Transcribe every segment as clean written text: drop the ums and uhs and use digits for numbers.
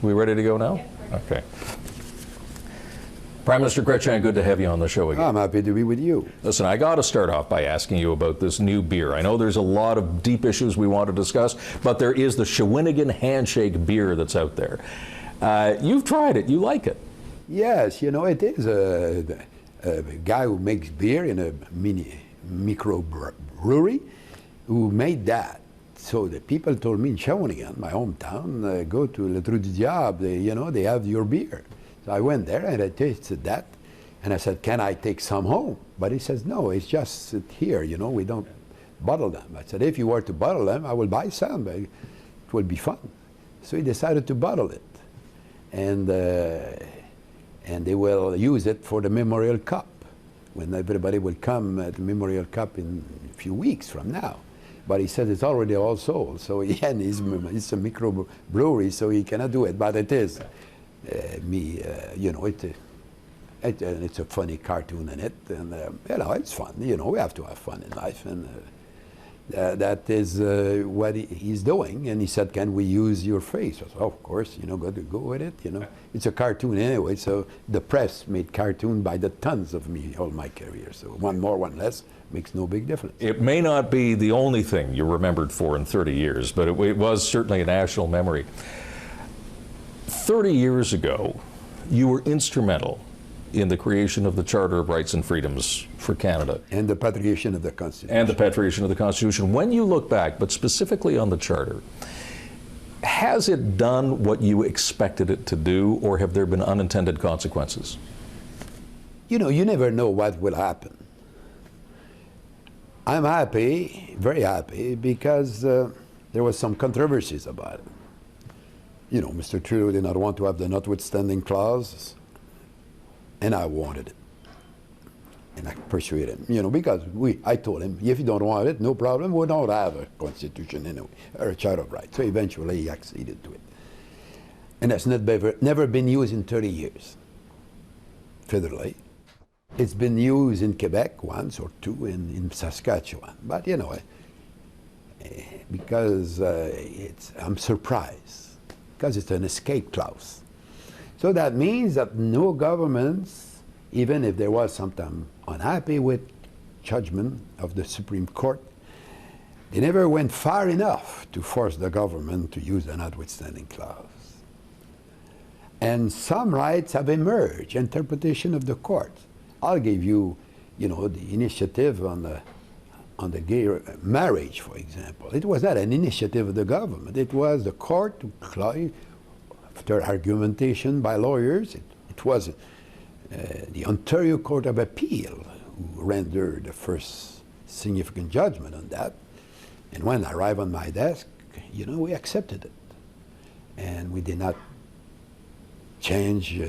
We ready to go now? Okay. Prime Minister Chretien, good to have you on the show again. I'm happy to be with you. Listen, I got to start off by asking you about this new beer. I know there's a lot of deep issues we want to discuss, but there is the Shawinigan handshake beer that's out there. You've tried it. You like it. Yes, you know, it is a guy who makes beer in a micro brewery who made that. So the people told me in Shawinigan, my hometown, go to Le Trou du Diable, they have your beer. So I went there and I tasted that, and I said, can I take some home? But he says, no, it's just here, we don't bottle them. I said, if you were to bottle them, I will buy some, but it will be fun. So he decided to bottle it. And they will use it for the Memorial Cup, when everybody will come at the Memorial Cup in a few weeks from now. But he said it's already all sold, so again, it's a micro brewery, so he cannot do it, but it is. It's a funny cartoon in it, and it's fun. We have to have fun in life, and that is what he's doing. And he said, "Can we use your face?" I said, "Of course, got to go with it. It's a cartoon anyway." So the press made cartoon by the tons of me all my career. So one more, one less makes no big difference. It may not be the only thing you're remembered for in 30 years, but it was certainly a national memory. 30 years ago, you were instrumental in the creation of the Charter of Rights and Freedoms for Canada. And the Patriation of the Constitution. And the Patriation of the Constitution. When you look back, but specifically on the Charter, has it done what you expected it to do, or have there been unintended consequences? You never know what will happen. I'm happy, very happy, because there was some controversies about it. Mr. Trudeau did not want to have the notwithstanding clause, and I wanted it. And I persuaded him, because I told him, if you don't want it, no problem, we don't have a constitution anyway, or a Charter of Rights. So eventually he acceded to it. And that's never been used in 30 years, federally. It's been used in Quebec once or two, in Saskatchewan. But, because I'm surprised. Because it's an escape clause. So that means that no governments, even if there was sometimes unhappy with judgment of the Supreme Court, they never went far enough to force the government to use the notwithstanding clause. And some rights have emerged, interpretation of the court. I'll give you, the initiative on the gay marriage, for example. It was not an initiative of the government. It was the court, after argumentation by lawyers, it was the Ontario Court of Appeal who rendered the first significant judgment on that. And when it arrived on my desk, we accepted it. And we did not change,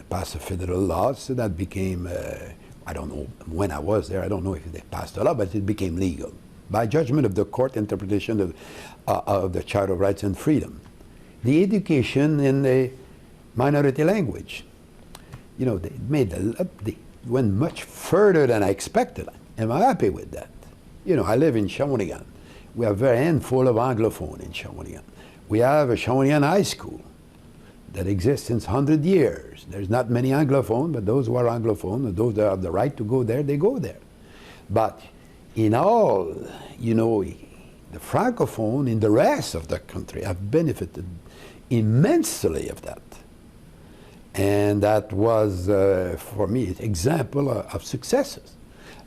pass a federal law, so that became I don't know when I was there, I don't know if they passed a law, but it became legal. By judgment of the court, interpretation of the Charter of Rights and Freedom. The education in the minority language. They went much further than I expected. And I'm happy with that. I live in Shawinigan. We have a very handful of Anglophone in Shawinigan. We have a Shawinigan high school that exists since 100 years. There's not many Anglophone, but those who are Anglophone, and those that have the right to go there, they go there. But in all, the Francophone in the rest of the country have benefited immensely of that. And that was, for me, an example of successes.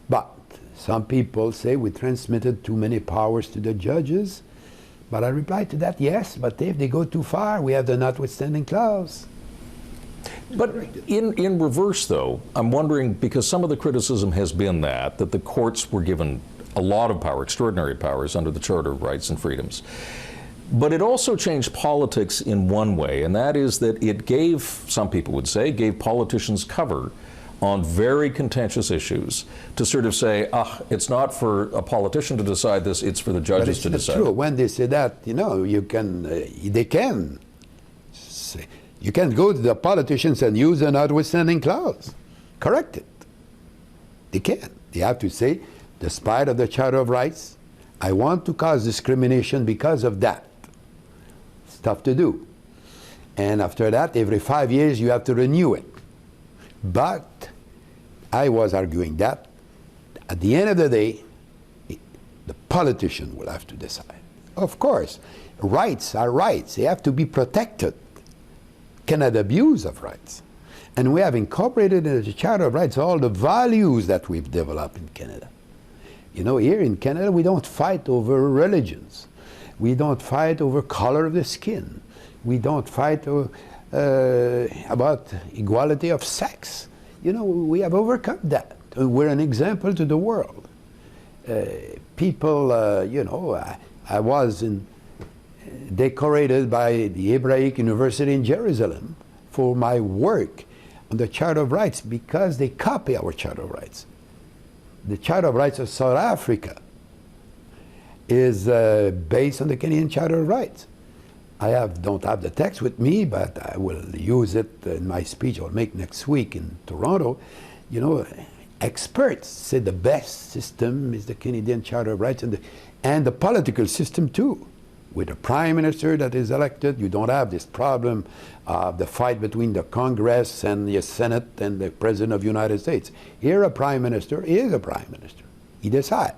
But some people say we transmitted too many powers to the judges. But I replied to that, yes, but if they go too far, we have the notwithstanding clause. But in reverse, though, I'm wondering, because some of the criticism has been that the courts were given a lot of power, extraordinary powers under the Charter of Rights and Freedoms. But it also changed politics in one way, and that is that it gave, some people would say, gave politicians cover on very contentious issues to sort of say, it's not for a politician to decide this, it's for the judges to decide. True. When they say that, you can, they can say, you can go to the politicians and use a notwithstanding clause. Correct it. They can. They have to say, despite of the Charter of Rights, I want to cause discrimination because of that. It's tough to do. And after that, every 5 years, you have to renew it. But I was arguing that at the end of the day, the politician will have to decide. Of course, rights are rights. They have to be protected. Cannot abuse of rights. And we have incorporated in the Charter of Rights all the values that we've developed in Canada. You know, here in Canada, we don't fight over religions. We don't fight over color of the skin. We don't fight about equality of sex. You know, we have overcome that. We're an example to the world. People, you know, I was decorated by the Hebraic University in Jerusalem for my work on the Charter of Rights because they copy our Charter of Rights. The Charter of Rights of South Africa is based on the Canadian Charter of Rights. I don't have the text with me, but I will use it in my speech I'll make next week in Toronto. You know, experts say the best system is the Canadian Charter of Rights and the political system too. With a prime minister that is elected, you don't have this problem of the fight between the Congress and the Senate and the President of the United States. Here a prime minister is a prime minister. He decides.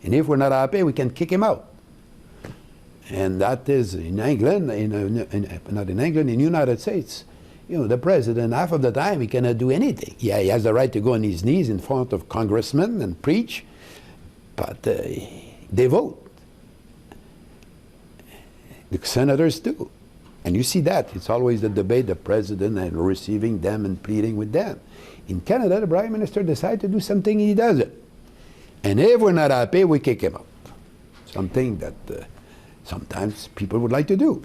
And if we're not happy, we can kick him out. And that is in England, not in England, in the United States. You know, the president, half of the time, he cannot do anything. Yeah, he has the right to go on his knees in front of congressmen and preach, but they vote. The senators do. And you see that. It's always the debate, the president and receiving them and pleading with them. In Canada, the prime minister decides to do something, he does it. And if we're not happy, we kick him out. Something that sometimes people would like to do.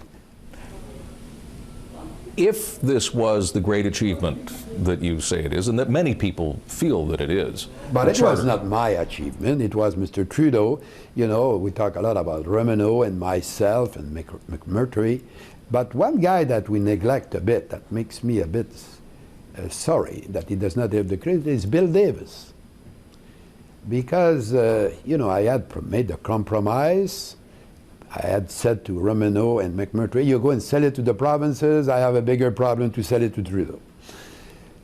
If this was the great achievement that you say it is, and that many people feel that it is. But it was not my achievement, it was Mr. Trudeau. You know, we talk a lot about Romano and myself and McMurtry, but one guy that we neglect a bit, that makes me a bit sorry that he does not have the credit, is Bill Davis. Because, you know, I had made a compromise. I had said to Romano and McMurtry, you go and sell it to the provinces, I have a bigger problem to sell it to Trudeau.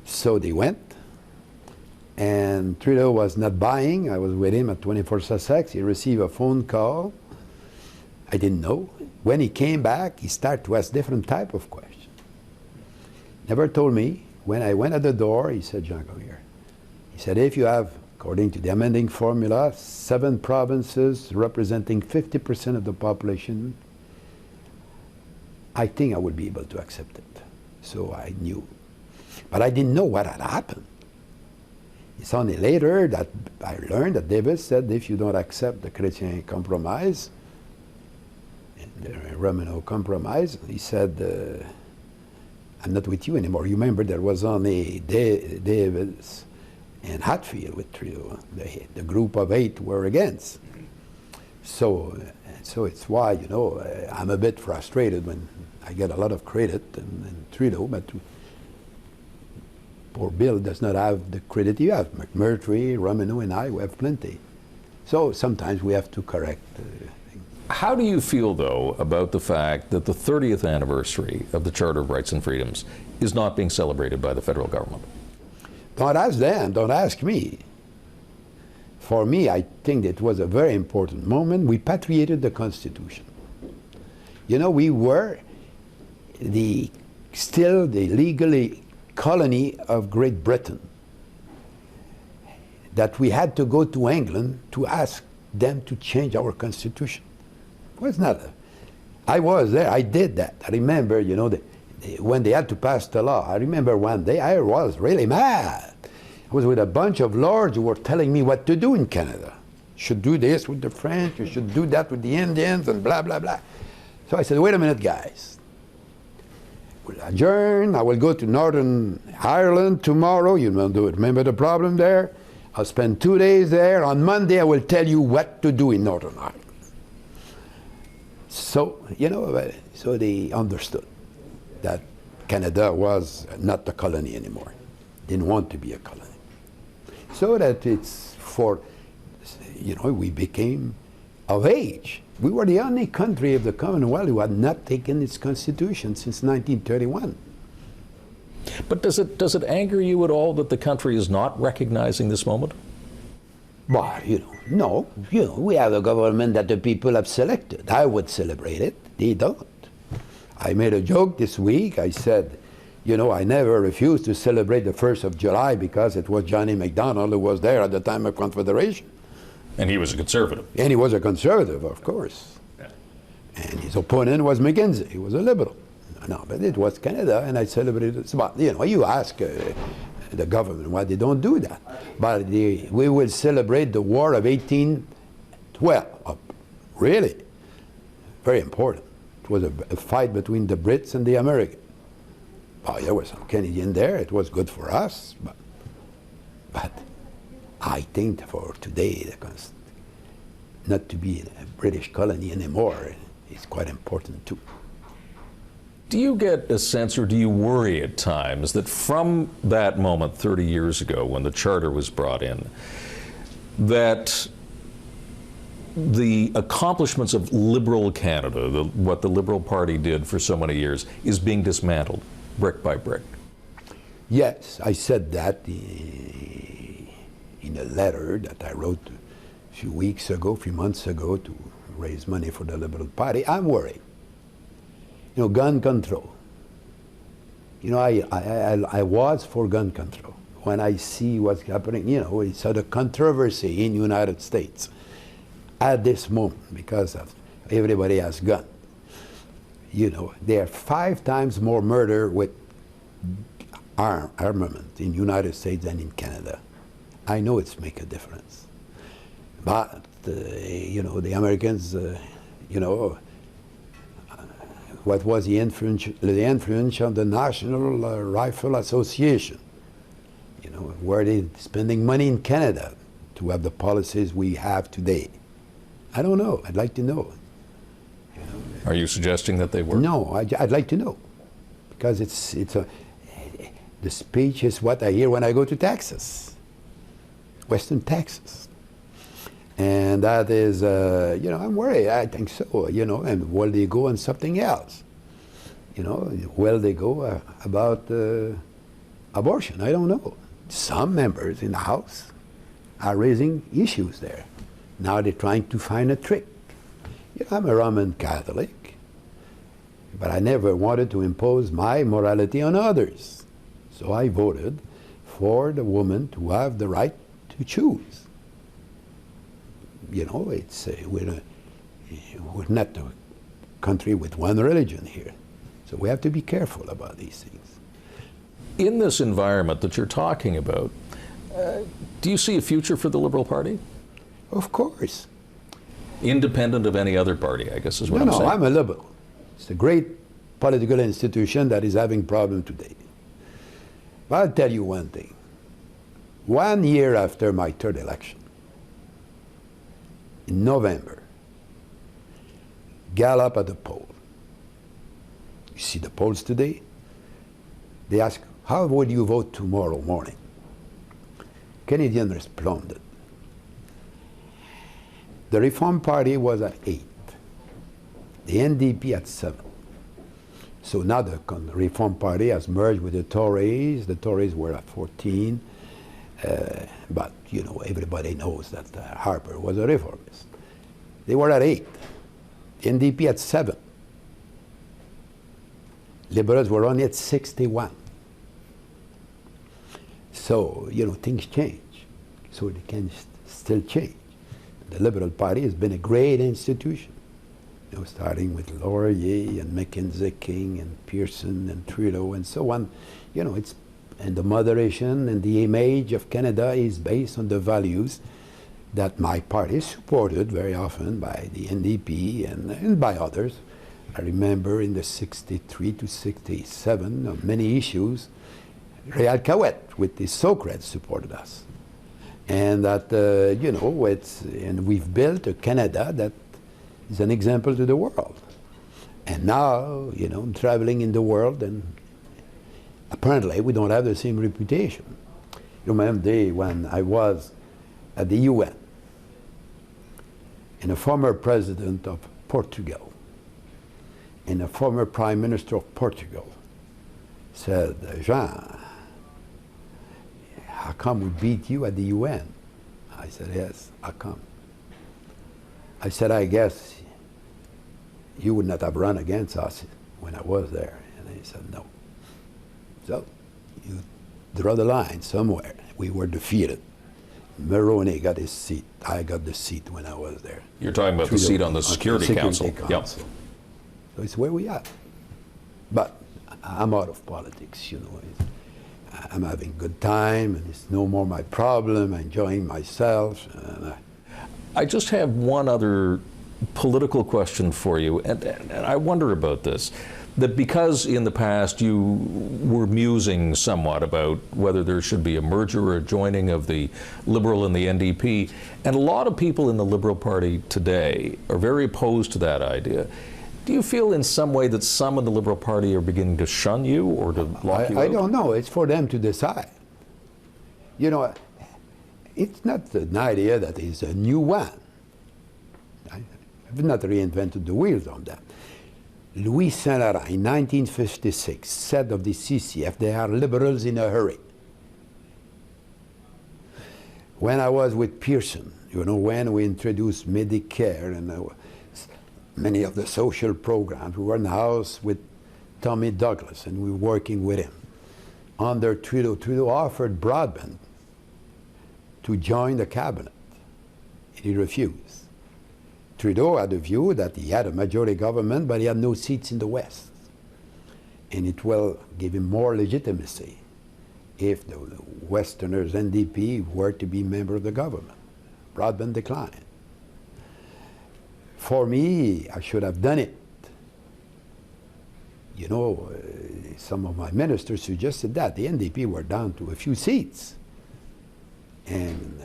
So they went, and Trudeau was not buying. I was with him at 24 Sussex. He received a phone call. I didn't know. When he came back, he started to ask different type of questions. Never told me. When I went at the door, he said, Jean, come here. He said, if you have, according to the amending formula, 7 provinces representing 50% of the population, I think I would be able to accept it. So I knew. But I didn't know what had happened. It's only later that I learned that Davis said, if you don't accept the Chretien compromise, the Romano compromise, he said, I'm not with you anymore. You remember there was only Davis and Hatfield with Trudeau. The group of 8 were against. So it's why, you know, I'm a bit frustrated when I get a lot of credit in Trudeau, but poor Bill does not have the credit you have. McMurtry, Romano, and I, we have plenty. So sometimes we have to correct things. How do you feel, though, about the fact that the 30th anniversary of the Charter of Rights and Freedoms is not being celebrated by the federal government? Don't ask them, don't ask me. For me, I think it was a very important moment. We patriated the Constitution. You know, we were still the legally colony of Great Britain, that we had to go to England to ask them to change our Constitution. It was not I was there, I did that. I remember, you know, when they had to pass the law, I remember one day I was really mad. I was with a bunch of lords who were telling me what to do in Canada. You should do this with the French, you should do that with the Indians, and blah, blah, blah. So I said, wait a minute, guys. We'll adjourn, I will go to Northern Ireland tomorrow. You remember the problem there? I'll spend 2 days there. On Monday, I will tell you what to do in Northern Ireland. So, you know, so they understood that Canada was not a colony anymore. Didn't want to be a colony. So that it's for, you know, we became of age. We were the only country of the Commonwealth who had not taken its constitution since 1931. But does it anger you at all that the country is not recognizing this moment? Well, no. We have a government that the people have selected. I would celebrate it. They don't. I made a joke this week. I said, I never refused to celebrate the 1st of July because it was Johnny MacDonald who was there at the time of Confederation. And he was a conservative. And he was a conservative, of course. Yeah. And his opponent was Mackenzie. He was a liberal. No, but it was Canada, and I celebrated it. But, you ask the government why they don't do that. But we will celebrate the War of 1812. Really? Very important. It was a fight between the Brits and the Americans. Oh, there was some Canadian there. It was good for us. But I think for today, not to be a British colony anymore is quite important too. Do you get a sense, or do you worry at times, that from that moment 30 years ago when the Charter was brought in, that the accomplishments of liberal Canada, what the Liberal Party did for so many years, is being dismantled brick by brick? Yes, I said that in a letter that I wrote a few months ago to raise money for the Liberal Party. I'm worried. Gun control. I was for gun control. When I see what's happening, it's a controversy in the United States at this moment because of everybody has gun. There are 5 times more murder with armament in the United States than in Canada. I know it's make a difference. But, the Americans, what was the influence of the National Rifle Association? Were they spending money in Canada to have the policies we have today? I don't know. I'd like to know. Are you suggesting that they were? No, I'd like to know, because the speech is what I hear when I go to Texas, Western Texas. And that is, I'm worried. I think so, and will they go on something else? Will they go about abortion? I don't know. Some members in the House are raising issues there. Now they're trying to find a trick. I'm a Roman Catholic, but I never wanted to impose my morality on others. So I voted for the woman to have the right to choose. We're not a country with one religion here. So we have to be careful about these things. In this environment that you're talking about, do you see a future for the Liberal Party? Of course. Independent of any other party, I guess is what I'm saying. No, I'm a liberal. It's a great political institution that is having problems today. But I'll tell you one thing. 1 year after my 3rd election, in November, Gallup at the poll. You see the polls today? They ask, how would you vote tomorrow morning? Canadians responded. The Reform Party was at 8. The NDP at 7. So now the Reform Party has merged with the Tories. The Tories were at 14. But, everybody knows that Harper was a reformist. They were at 8. The NDP at 7. Liberals were only at 61. So, things change. So they can still change. The Liberal Party has been a great institution. Starting with Laurier and Mackenzie King and Pearson and Trudeau and so on. And the moderation and the image of Canada is based on the values that my party supported very often by the NDP and by others. I remember in the 63 to 67, on many issues, Réal Cahouette with the Socrates supported us. And that, and we've built a Canada that is an example to the world. And now, I'm traveling in the world, and apparently we don't have the same reputation. You remember the day when I was at the UN, and a former president of Portugal and a former prime minister of Portugal said, Jean, how come we beat you at the UN? I said, yes, how come? I said, I guess you would not have run against us when I was there. And he said, no. So you draw the line somewhere. We were defeated. Moroni got his seat. I got the seat when I was there. You're talking about the seat on the Security Council. Yep. So it's where we are. But I'm out of politics, you know. I'm having a good time, and it's no more my problem. I'm enjoying myself. I just have one other political question for you, and I wonder about this. That because in the past you were musing somewhat about whether there should be a merger or a joining of the Liberal and the NDP, and a lot of people in the Liberal Party today are very opposed to that idea. Do you feel in some way that some in the Liberal Party are beginning to shun you or to lock you out? I don't know. It's for them to decide. You know, it's not an idea that is a new one. I've not reinvented the wheels on that. Louis Saint-Laurent in 1956 said of the CCF, they are liberals in a hurry. When I was with Pearson, you know, when we introduced Medicare and many of the social programs, we were in the house with Tommy Douglas and we were working with him. Under Trudeau, Trudeau offered Broadbent to join the cabinet. He refused. Trudeau had a view that he had a majority government, but he had no seats in the West. And it will give him more legitimacy if the Westerners, NDP, were to be member of the government. Broadbent declined. For me, I should have done it. You know, some of my ministers suggested that. The NDP were down to a few seats. And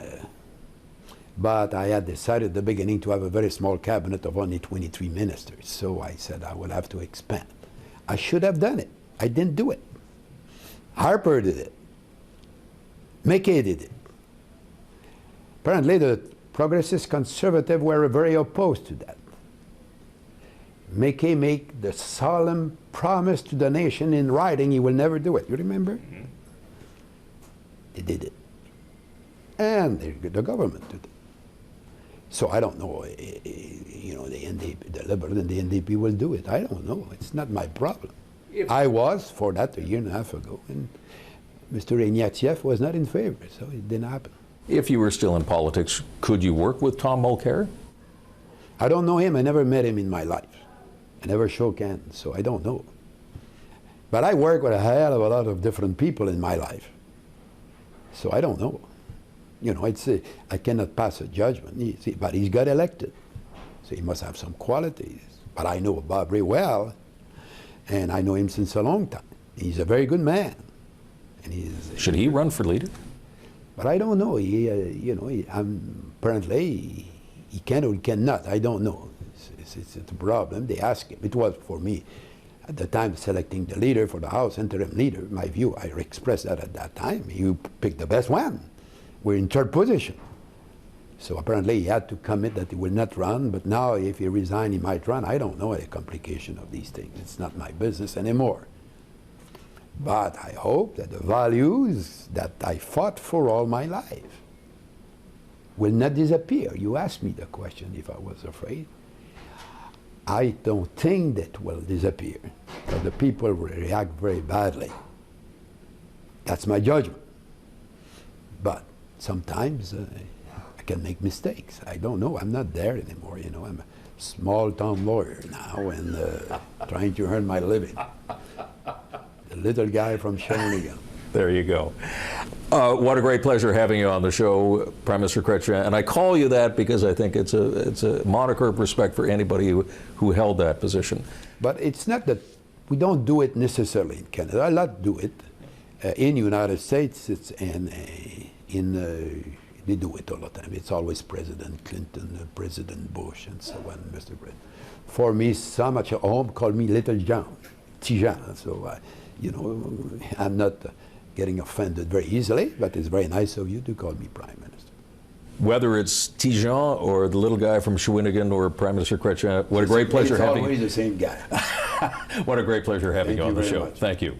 but I had decided at the beginning to have a very small cabinet of only 23 ministers. So I said I would have to expand. I should have done it. I didn't do it. Harper did it. McKay did it. Apparently the progressist conservatives were very opposed to that. McKay made the solemn promise to the nation in writing he will never do it. You remember? Mm-hmm. They did it. And the government did it. So I don't know, you know, the NDP, the Liberal and the NDP will do it. I don't know. It's not my problem. I was for that a year and a half ago, and Mr. Ignatieff was not in favor, so it didn't happen. If you were still in politics, could you work with Tom Mulcair? I don't know him. I never met him in my life. I never shook hands, so I don't know. But I work with a hell of a lot of different people in my life, so I don't know. You know, I cannot pass a judgment, but he's got elected. So he must have some qualities. But I know Bob very well, and I know him since a long time. He's a very good man. And should he run for leader? But I don't know. You know, apparently he can or he cannot. I don't know. It's a problem. They ask him. It was for me at the time selecting the leader for the House, interim leader. My view, I expressed that at that time. You pick the best one. We're in third position. So apparently he had to commit that he will not run, but now if he resigns, he might run. I don't know the complication of these things. It's not my business anymore. But I hope that the values that I fought for all my life will not disappear. You asked me the question if I was afraid. I don't think that will disappear, because the people will react very badly. That's my judgment. But sometimes I can make mistakes. I don't know. I'm not there anymore. You know, I'm a small-town lawyer now and trying to earn my living. The little guy from Shawinigan. There you go. What a great pleasure having you on the show, Prime Minister Chretien. And I call you that because I think it's a moniker of respect for anybody who held that position. But it's not that we don't do it necessarily in Canada. A lot do it. In the United States, they do it all the time. It's always President Clinton, President Bush, and so on, Mr. President. For me, so much at home call me Little Jean, Jean. So, you know, I'm not getting offended very easily, but it's very nice of you to call me Prime Minister. Whether it's Tijan or the little guy from Shawinigan or Prime Minister Chretien, what a great pleasure It's having always the same guy. what a great pleasure having you Thank on you the very show. much. Thank you.